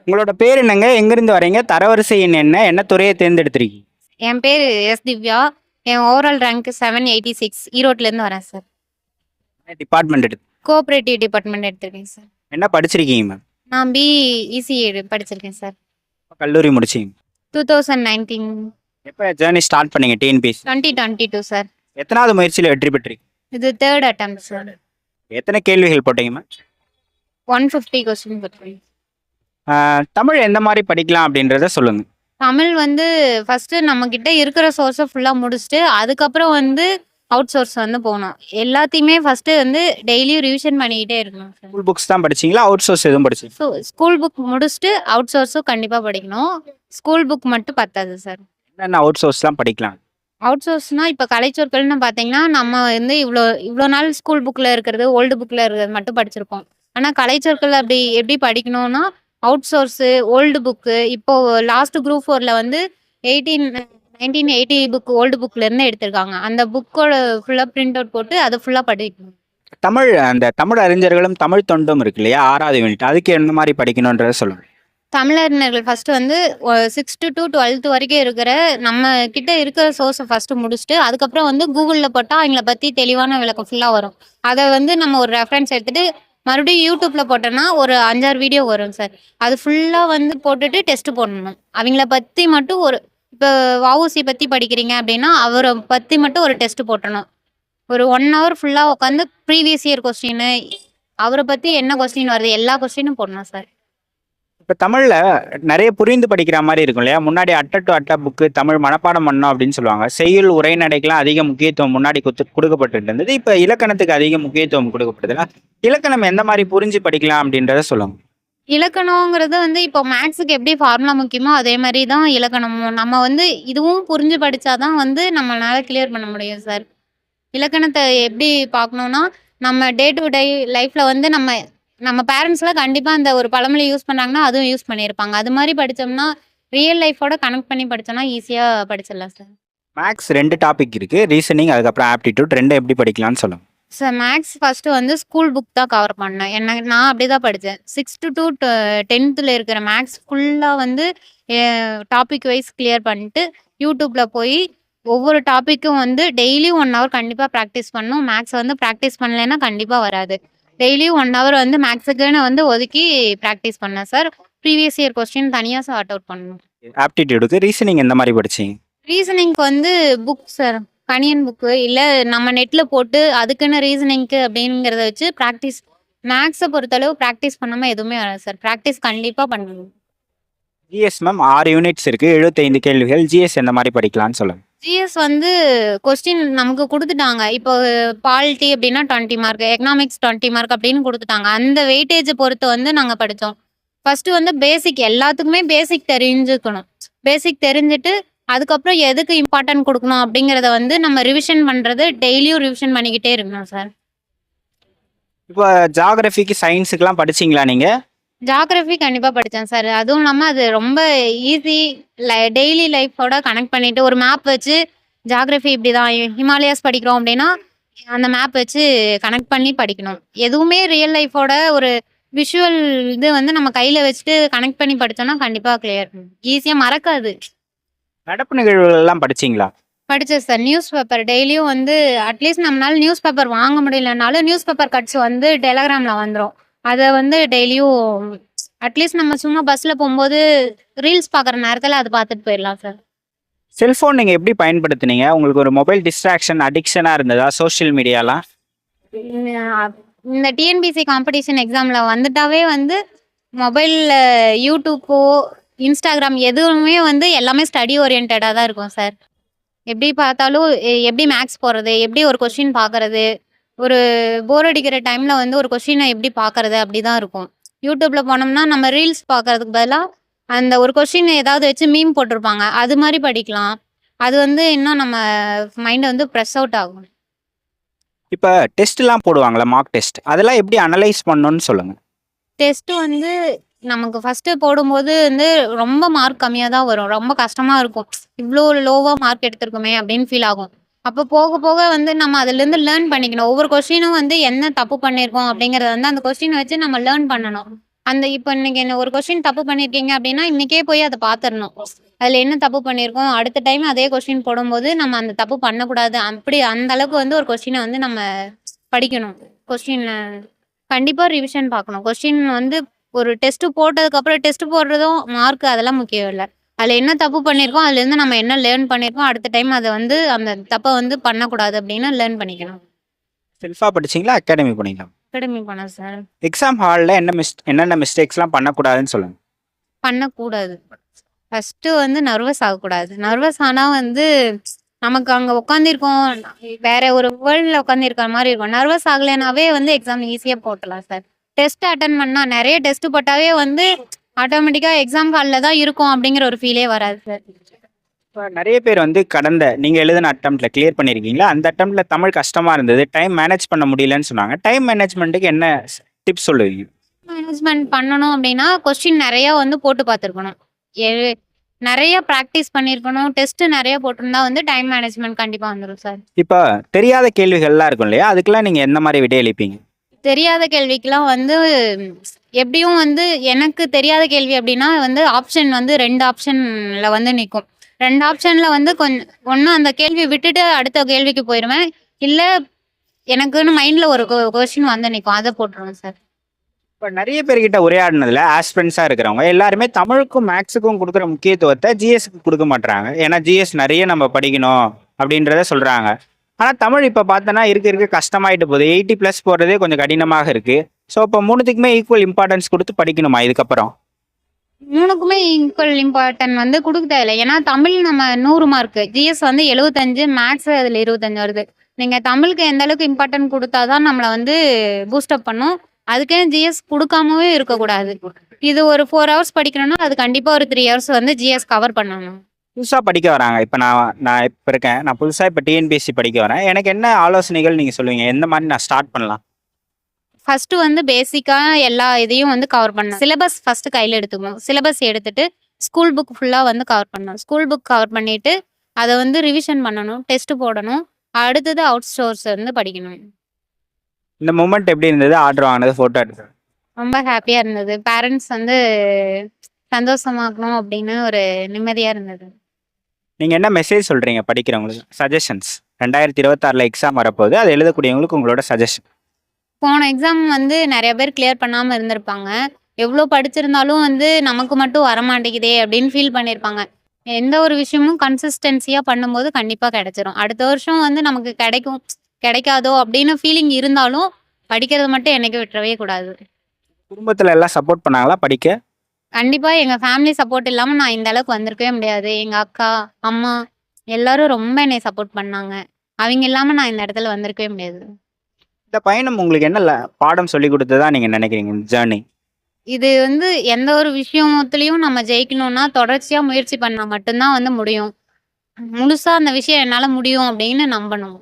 உங்களோட பேர் என்னங்க? எங்கேருந்து வரீங்க? தரவரிசை எண் என்ன? என்ன துறையை தேர்ந்தெடுத்திருக்கீங்க? என் பேர் எஸ் திவ்யா. என் ஓவரால் ரேங்க் 786. ஈரோட்லேருந்து வரேன் சார். என்ன டிபார்ட்மெண்ட் எடுத்து கோஆப்ரேட்டிவ் டிபார்ட்மெண்ட் எடுத்திருக்கேன் சார். என்ன படிச்சிருக்கீங்க மேம்? நான் பிஇ இசிஏ படிச்சிருக்கேன் சார். கல்லூரி முடிச்சீங்க? 2019 எப்போ ஜேர்னி ஸ்டார்ட் பண்ணீங்க டிஎன்பிஎஸ்சி? 2022 சார். எத்தனாவது முயற்சியில் வெற்றி பெற்றீங்க? இது தேர்ட் அட்டம் சார். எத்தனை கேள்விகள் போட்டீங்க மேம்? 150 கொஸ்டின் போட்டிருக்கேன். தமிழ் எந்த மாதிரி படிக்கலாம் அப்படின்றத சொல்லுங்க. தமிழ் வந்து ஃபஸ்ட்டு நம்மக்கிட்ட இருக்கிற சோர்ஸை ஃபுல்லாக முடிச்சுட்டு அதுக்கப்புறம் வந்து அவுட் சோர்ஸ் வந்து போகணும். எல்லாத்தையுமே ஃபஸ்ட்டு வந்து டெய்லியும் ரிவிஷன் பண்ணிக்கிட்டே இருக்கணும் சார். ஸ்கூல் புக்ஸ் தான் படிச்சீங்களா? அவுட் சோர்ஸ் எதுவும் படிச்சீங்க? ஸோ ஸ்கூல் புக் முடிச்சுட்டு அவுட் சோர்ஸும் கண்டிப்பாக படிக்கணும். ஸ்கூல் புக் மட்டும் பத்தாது சார். என்னென்ன அவுட் சோர்ஸ்லாம் படிக்கலாம்? அவுட் சோர்ஸ்னால் இப்போ கலைச்சொற்கள்னு பார்த்தீங்கன்னா நம்ம வந்து இவ்வளோ இவ்வளோ நாள் ஸ்கூல் புக்கில் இருக்கிறது ஓல்டு புக்கில் இருக்கிறது மட்டும் படிச்சிருப்போம். ஆனால் கலைச்சொற்கள் அப்படி எப்படி படிக்கணும்னா அவுட் சோர்ஸு ஓல்டு புக்கு இப்போது லாஸ்ட் குரூப் 4ல் வந்து 1980 புக் ஓல்டு புக்லேருந்து எடுத்திருக்காங்க. அந்த புக்கோட ஃபுல்லாக பிரிண்ட் அவுட் போட்டு அதை ஃபுல்லாக படிக்கணும். அந்த தமிழ் அறிஞர்களும் தமிழ் தொண்டும் இருக்கு இல்லையா? 6வது யூனிட், அதுக்கு என்ன மாதிரி படிக்கணுன்றத சொல்லுங்க. தமிழறிஞர்கள் ஃபஸ்ட்டு வந்து 6th to 12th வரைக்கும் இருக்கிற நம்ம கிட்ட இருக்கிற சோர்ஸை ஃபஸ்ட்டு முடிச்சுட்டு அதுக்கப்புறம் வந்து கூகுளில் போட்டால் அவங்கள பற்றி தெளிவான விளக்கம் ஃபுல்லாக வரும். அதை வந்து நம்ம ஒரு ரெஃபரன்ஸ் எடுத்துகிட்டு மறுபடியும் யூடியூப்பில் போட்டோன்னா ஒரு 5-6 வீடியோ வரும் சார். அது ஃபுல்லாக வந்து போட்டுட்டு டெஸ்ட்டு போடணும். அவங்கள பற்றி மட்டும் ஒரு இப்போ வஉசி பற்றி படிக்கிறீங்க அப்படின்னா அவரை பற்றி மட்டும் ஒரு டெஸ்ட்டு போட்டணும். ஒரு 1 hour ஃபுல்லாக உட்காந்து ப்ரீவியஸ் இயர் கொஸ்டின் அவரை பற்றி என்ன கொஸ்டின் வருது எல்லா கொஸ்டினும் போடணும் சார். இப்போ தமிழில் நிறைய புரிந்து படிக்கிற மாதிரி இருக்கும் இல்லையா? முன்னாடி அட்டை டு அட்டை புக்கு தமிழ் மனப்பாடம் பண்ணோம் அப்படின்னு சொல்லுவாங்க. செய்யுள் உரைநடைக்கெல்லாம் அதிக முக்கியத்துவம் முன்னாடி கொடுக்கப்பட்டு இருந்தது. இப்போ இலக்கணத்துக்கு அதிக முக்கியத்துவம் கொடுக்கப்படுதுல, இலக்கணம் எந்த மாதிரி புரிஞ்சு படிக்கலாம் அப்படின்றத சொல்லுங்க. இலக்கணங்கிறது வந்து இப்போ மேக்ஸுக்கு எப்படி ஃபார்முலா முக்கியமோ அதே மாதிரி தான் இலக்கணமும். நம்ம வந்து இதுவும் புரிஞ்சு படித்தாதான் வந்து நம்மளால கிளியர் பண்ண முடியும் சார். இலக்கணத்தை எப்படி பார்க்கணுன்னா நம்ம டே டு டே லைஃப்பில் வந்து நம்ம பேரண்ட்ஸ்லாம் கண்டிப்பாக அந்த ஒரு பழமொழி யூஸ் பண்ணாங்கன்னா அதுவும் யூஸ் பண்ணியிருப்பாங்க. அது மாதிரி படித்தோம்னா ரியல் லைஃபோட கனெக்ட் பண்ணி படித்தோம்னா ஈஸியாக படிச்சிடலாம் சார். மேக்ஸ் 2 டாபிக் இருக்குது, ரீசனிங் அதுக்கப்புறம் ஆப்டிடியூட். 2 எப்படி படிக்கலாம்னு சொல்லுங்க. சார் மேக்ஸ் ஃபஸ்ட்டு வந்து ஸ்கூல் புக் தான் கவர் பண்ணேன். நான் அப்படி தான் படித்தேன். 6th to 10th இருக்கிற மேக்ஸ் ஃபுல்லாக வந்து டாபிக் வைஸ் கிளியர் பண்ணிட்டு யூடியூப்பில் போய் ஒவ்வொரு டாப்பிக்கும் வந்து டெய்லியும் 1 hour கண்டிப்பாக ப்ராக்டிஸ் பண்ணணும். மேக்ஸ் வந்து ப்ராக்டிஸ் பண்ணலைன்னா கண்டிப்பாக வராது. டெய்லியும் 1 hour வந்து மேக்ஸுக்குன்னு வந்து ஒதுக்கி ப்ராக்டிஸ் பண்ணேன் சார். ப்ரீவியஸ் இயர் கொஸ்டின் தனியாக சார்ட் அவுட் பண்ணணும். ஆப்டிடியூடுக்கு ரீசனிங் எந்த மாதிரி படிச்சீங்க? ரீசனிங்க்கு வந்து புக் சார், கணியன் புக்கு இல்லை நம்ம நெட்டில் போட்டு அதுக்குன்னு ரீசனிங்க்கு அப்படிங்கிறத வச்சு ப்ராக்டிஸ். மேக்ஸை பொறுத்தளவு ப்ராக்டிஸ் பண்ணாமல் எதுவுமே வராது சார். ப்ராக்டிஸ் கண்டிப்பாக பண்ணணும். ஜிஎஸ் மேம் 6 யூனிட்ஸ் இருக்குது, 75 கேள்விகள். ஜிஎஸ் எந்த மாதிரி படிக்கலாம்னு சொல்லுங்க. ஜிஎஸ் வந்து கொஸ்டின் நமக்கு கொடுத்துட்டாங்க. இப்போ பாலிட்டி அப்படின்னா 20 மார்க், எக்கனாமிக்ஸ் 20 மார்க் அப்படின்னு கொடுத்துட்டாங்க. அந்த வெயிட்டேஜை பொறுத்து வந்து நாங்கள் படித்தோம். ஃபஸ்ட்டு வந்து பேசிக் எல்லாத்துக்குமே பேசிக் தெரிஞ்சுக்கணும். பேசிக் தெரிஞ்சுட்டு அதுக்கப்புறம் எதுக்கு இம்பார்ட்டன்ட் கொடுக்கணும் அப்படிங்கிறத வந்து நம்ம ரிவிஷன் பண்ணுறது டெய்லியும் ரிவிஷன் பண்ணிக்கிட்டே இருக்கணும் சார். இப்போ ஜாகிரபிக்கு சயின்ஸுக்கெல்லாம் படிச்சிங்களா நீங்கள்? ஜாகிரஃபி கண்டிப்பாக படித்தேன் சார். அதுவும் இல்லாமல் அது ரொம்ப ஈஸி. டெய்லி லைஃபோட கனெக்ட் பண்ணிவிட்டு ஒரு மேப் வச்சு ஜாகிரஃபி இப்படி தான் ஹிமாலயாஸ் படிக்கிறோம் அப்படின்னா அந்த மேப் வச்சு கனெக்ட் பண்ணி படிக்கணும். எதுவுமே ரியல் லைஃபோட ஒரு விஷுவல் இது வந்து நம்ம கையில் வச்சுட்டு கனெக்ட் பண்ணி படித்தோம்னா கண்டிப்பாக கிளியர் ஈஸியாக மறக்காது. நடப்பு நிகழ்வுகள்லாம் படிச்சிங்களா? படித்தேன் சார். நியூஸ் பேப்பர் டெய்லியும் வந்து அட்லீஸ்ட் நம்மளால நியூஸ் பேப்பர் வாங்க முடியலனாலும் நியூஸ் பேப்பர் கட்ஸ் வந்து டெலகிராமில் வந்துடும். அதை வந்து டெய்லியும் அட்லீஸ்ட் நம்ம சும்மா பஸ்ஸில் போகும்போது ரீல்ஸ் பார்க்குற நேரத்தில் அதை பார்த்துட்டு போயிடலாம் சார். செல்ஃபோன் நீங்கள் எப்படி பயன்படுத்துனீங்க? உங்களுக்கு ஒரு மொபைல் டிஸ்ட்ராக்ஷன் அடிக்ஷனாக இருந்ததா சோஷியல் மீடியாலாம்? இந்த டிஎன்பிசி காம்படிஷன் எக்ஸாமில் வந்துட்டாவே வந்து மொபைலில் யூடியூப்போ இன்ஸ்டாகிராம் எதுவுமே வந்து எல்லாமே ஸ்டடி ஓரியன்டாக தான் இருக்கும் சார். எப்படி பார்த்தாலும் எப்படி மேக்ஸ் போடுறது, எப்படி ஒரு கொஸ்டின் பார்க்குறது, ஒரு போர் அடிக்கிற டைமில் வந்து ஒரு கொஸ்டினை எப்படி பார்க்குறது அப்படி தான் இருக்கும். யூடியூப்பில் போனோம்னா நம்ம ரீல்ஸ் பார்க்குறதுக்கு பதிலாக அந்த ஒரு கொஸ்டின் ஏதாவது வச்சு மீம் போட்டிருப்பாங்க, அது மாதிரி படிக்கலாம். அது வந்து இன்னும் நம்ம மைண்டை வந்து ப்ரெஸ் அவுட் ஆகும். இப்போ டெஸ்ட்லாம் போடுவாங்களா, மார்க் டெஸ்ட், அதெல்லாம் எப்படி அனலைஸ் பண்ணணும்னு சொல்லுங்கள். டெஸ்ட்டு வந்து நமக்கு ஃபஸ்ட்டு போடும்போது வந்து ரொம்ப மார்க் கம்மியாக தான் வரும். ரொம்ப கஷ்டமாக இருக்கும். இவ்வளோ லோவாக மார்க் எடுத்திருக்கோமே அப்படின்னு ஃபீல் ஆகும். அப்போ போக போக வந்து நம்ம அதுலேருந்து லேர்ன் பண்ணிக்கணும். ஒவ்வொரு கொஸ்டினும் வந்து என்ன தப்பு பண்ணியிருக்கோம் அப்படிங்கிறத வந்து அந்த கொஸ்டினை வச்சு நம்ம லேர்ன் பண்ணணும். அந்த இப்போ இன்னைக்கு என்ன ஒரு கொஸ்டின் தப்பு பண்ணியிருக்கீங்க அப்படின்னா, இன்னைக்கே போய் அத பார்த்துறணும். அதுல என்ன தப்பு பண்ணியிருக்கோம், அடுத்த டைம் அதே கொஸ்டின் போடும்போது நம்ம அந்த தப்பு பண்ணக்கூடாது. அப்படி அந்த அளவுக்கு வந்து ஒரு கொஸ்டின வந்து நம்ம படிக்கணும். கொஸ்டின் கண்டிப்பா ரிவிஷன் பார்க்கணும். கொஸ்டின் வந்து ஒரு டெஸ்ட் போட்டதுக்கப்புறம் டெஸ்ட் போடுறதும், மார்க் அதெல்லாம் முக்கியம் இல்ல. அதுல என்ன தப்பு பண்ணியிருக்கோம், அதுலேருந்து நம்ம என்ன லேர்ன் பண்ணியிருக்கோம், அடுத்த டைம் அத வந்து அந்த தப்ப வந்து பண்ணக்கூடாது அப்படின்னு லேர்ன் பண்ணிக்கணும். செல்ஃபா படிச்சீங்களா? அகாடமி போனீங்களா? அகாடமி போனேன் சார். எக்ஸாம் ஹால்ல என்னென்ன மிஸ்டேக்ஸ்லாம் பண்ணக்கூடாதுன்னு சொல்லுங்க. பண்ணக்கூடாது. ஃபர்ஸ்ட்டு வந்து நர்வஸ் ஆகக்கூடாது. நர்வஸ் ஆனா வந்து நமக்கு அங்க உட்காந்துருக்கோம். வேற ஒரு வேர்ல்டுல உட்காந்துருக்கிற மாரி இருக்கும். நர்வஸ் ஆகலைனாவே வந்து எக்ஸாம் ஈஸியா போட்டுறலாம் சார். டெஸ்ட் அட்டெண்ட் பண்ணா நெறைய டெஸ்ட் போட்டாவே வந்து ஆட்டோமேட்டிக்கா எக்ஸாம் ஹால்ல தான் இருக்கோம் அப்படிங்கிற ஒரு ஃபீலே வராது சார். இப்ப நெறைய பேர் வந்து நீங்க எழுதின அட்டெம்ப்ட்ல கிளியர் பண்ணியிருக்கீங்களா? அந்த அட்டெம்ப்ட்ல தமிழ் கஷ்டமா இருந்தது. டைம் மேனேஜ் பண்ண முடியலன்னு சொன்னாங்க. டைம் மேனேஜ்மென்ட்க்கு என்ன டிப்ஸ் சொல்லுவீங்க? மேனேஜ்மென்ட் பண்ணணும் அப்படின்னா, கொஸ்டின் நெறைய வந்து போட்டு பார்த்துருக்கணும். எ நெறைய பிராக்டிஸ் பண்ணியிருக்கணும். டெஸ்ட் நெறைய போட்டிருந்தா வந்து டைம் மேனேஜ்மென்ட் கண்டிப்பா வந்துரும் சார். இப்ப தெரியாத கேள்விகள்லாம் இருக்கும் இல்லையா? அதுக்கெல்லாம் நீங்க எந்த மாரி விடையளிப்பீங்க? தெரியாத கேள்விக்கெல்லாம் வந்து எப்படியும் வந்து எனக்கு தெரியாத கேள்வி அப்படின்னா வந்து ஆப்ஷன் வந்து 2 ஆப்ஷன்ல வந்து நிக்கும். 2 ஆப்ஷன்ல வந்து ஒண்ணு அந்த கேள்விய விட்டுட்டு அடுத்த கேள்விக்கு போயிருவேன். இல்ல எனக்குன்னு மைண்ட்ல ஒரு கொஸ்டின் வந்து நிக்கும். அத போட்டுருவேன் சார். இப்ப நெறைய பேர்கிட்ட உரையாடினதுல ஆஸ்பிரண்ட்ஸா இருக்கிறவங்க எல்லாருமே தமிழுக்கும், மேத்ஸுக்கும் குடுக்குற முக்கியத்துவத்த ஜிஎஸ்க்கு குடுக்க மாட்றாங்க. ஏன்னா ஜிஎஸ் நெறைய நம்ம படிக்கணும் அப்படின்றத சொல்றாங்க. ஆனா தமிழ் இப்ப பார்த்தோன்னா இருக்க கஷ்டமாயிட்டு போகுது. 80+ போடுறதே கொஞ்சம் கடினமாக இருக்கு. ஸோ அப்ப 3த்துக்குமே ஈக்குவல் இம்பார்ட்டன்ஸ் குடுத்து படிக்கணுமா இதுக்கப்புறம்? 3க்குமே ஈக்குவல் இம்பார்ட்டன்ட் வந்து குடுக்க தேவையில்ல. ஏன்னா தமிழ் நம்ம 100 மார்க். ஜிஎஸ் வந்து 75, மேத்ஸ் அதுல 25 வருது. நீங்க தமிழுக்கு எந்த அளவுக்கு இம்பார்ட்டன்ட் குடுத்தா தான் நம்மள வந்து பூஸ்ட் அப் பண்ணும். அதுக்குன்னு ஜிஎஸ் குடுக்காமவே இருக்கக்கூடாது. இது ஒரு 4 ஹவர்ஸ் படிக்கணும்னா, அது கண்டிப்பா ஒரு 3 ஹவர்ஸ் வந்து ஜிஎஸ் கவர் பண்ணணும். புதுசா படிக்க வராங்க. இப்ப நான் இப்ப இருக்கேன். நான் புதுசா இப்ப டிஎன்பிஎஸ்சி படிக்க வரேன். எனக்கு என்ன ஆலோசனைகள் நீங்க சொல்லுவீங்க? எந்த மாரி நான் ஸ்டார்ட் பண்ணலாம்? ஃபர்ஸ்ட் வந்து பேசிக்கா எல்லா இதையும் வந்து கவர் பண்ணணும். சிலபஸ் ஃபர்ஸ்ட் கையில எடுத்துக்கணும். சிலபஸ் எடுத்துட்டு ஸ்கூல் புக் ஃபுல்லா வந்து கவர் பண்ணணும். ஸ்கூல் புக் கவர் பண்ணிட்டு அத வந்து ரிவிஷன் பண்ணணும். டெஸ்ட் போடணும். அடுத்தது அவுட் சோர்ஸ் வந்து படிக்கணும். இந்த மொமெண்ட் எப்படி இருந்தது? ஆர்டர் வாங்குனது, ஃபோட்டோ எடுத்தது. ரொம்ப ஹாப்பியா இருந்தது. பேரண்ட்ஸ் வந்து சந்தோஷமாக்கணும் அப்படின்னு ஒரு நிம்மதியா இருந்தது. நீங்க என்ன மெசேஜ் சொல்றீங்க படிக்கிறவங்களுக்கு? சஜஷன்ஸ். 2026ல எக்ஸாம் வரப்போகுது. அது எழுதக்கூடியவங்களுக்கு உங்களோட சஜஷன். போன எக்ஸாம் வந்து நெறைய பேர் கிளியர் பண்ணாம இருந்திருப்பாங்க. எவ்ளோ படிச்சிருந்தாலும் வந்து நமக்கு மட்டும் வரமாட்டேங்குதே அப்படின்னு ஃபீல் பண்ணியிருப்பாங்க. எந்த ஒரு விஷயமும் கன்சிஸ்டன்சியா பண்ணும்போது கண்டிப்பா கிடைச்சிரும். அடுத்த வருஷம் வந்து நமக்கு கிடைக்கும், கிடைக்காதோ அப்படின்னு ஃபீலிங் இருந்தாலும், படிக்கிறத மட்டும் என்னைக்கும் விட்டுறவே கூடாது. குடும்பத்துல எல்லாம் சப்போர்ட் பண்ணாங்களா படிக்க? கண்டிப்பா எங்க ஃபேமிலி சப்போர்ட் இல்லாம நான் இந்த அளவுக்கு வந்திருக்கவே முடியாது. எங்க அக்கா, அம்மா எல்லாரும் ரொம்ப என்னைய சப்போர்ட் பண்ணாங்க. அவிங்க இல்லாம நான் இந்த இடத்துல வந்திருக்கவே முடியாது. இந்த பயணம் உங்களுக்கு என்ன பாடம் சொல்லிக் குடுத்ததா நீங்க நினைக்கிறீங்க? இந்த ஜர்னி. இது வந்து எந்த ஒரு விஷயத்துலயும் நம்ம ஜெயிக்கணும்னா, தொடர்ச்சியா முயற்சி பண்ணா மட்டும் தான் வந்து முடியும். முழுசா அந்த விஷயம் என்னால முடியும் அப்படின்னு நம்பணும்.